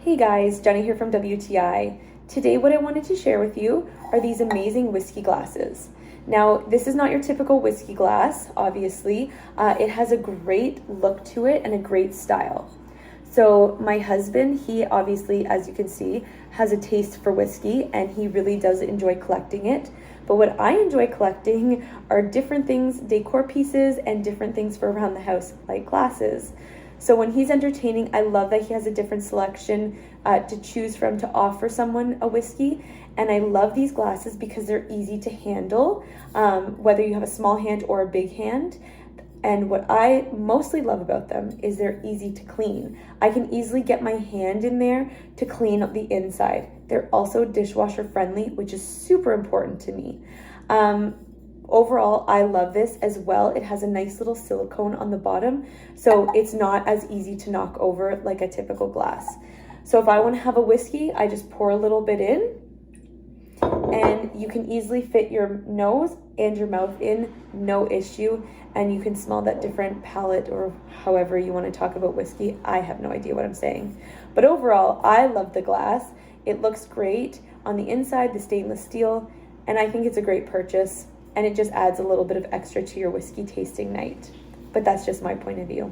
Hey guys, Jenny here from WTI. Today what I wanted to share with you are these amazing whiskey glasses. Now, this is not your typical whiskey glass, obviously. It has a great look to it and a great style. So my husband, he obviously, as you can see, has a taste for whiskey and he really does enjoy collecting it. But what I enjoy collecting are different things, decor pieces, and different things for around the house, like glasses. So when he's entertaining, I love that he has a different selection to choose from to offer someone a whiskey. And I love these glasses because they're easy to handle, whether you have a small hand or a big hand. And what I mostly love about them is they're easy to clean. I can easily get my hand in there to clean up the inside. They're also dishwasher friendly, which is super important to me. Overall, I love this as well. It has a nice little silicone on the bottom, so it's not as easy to knock over like a typical glass. So if I want to have a whiskey, I just pour a little bit in, and you can easily fit your nose and your mouth in, no issue, and you can smell that different palate or however you want to talk about whiskey. I have no idea what I'm saying. But overall, I love the glass. It looks great on the inside, the stainless steel, and I think it's a great purchase. And it just adds a little bit of extra to your whiskey tasting night. But that's just my point of view.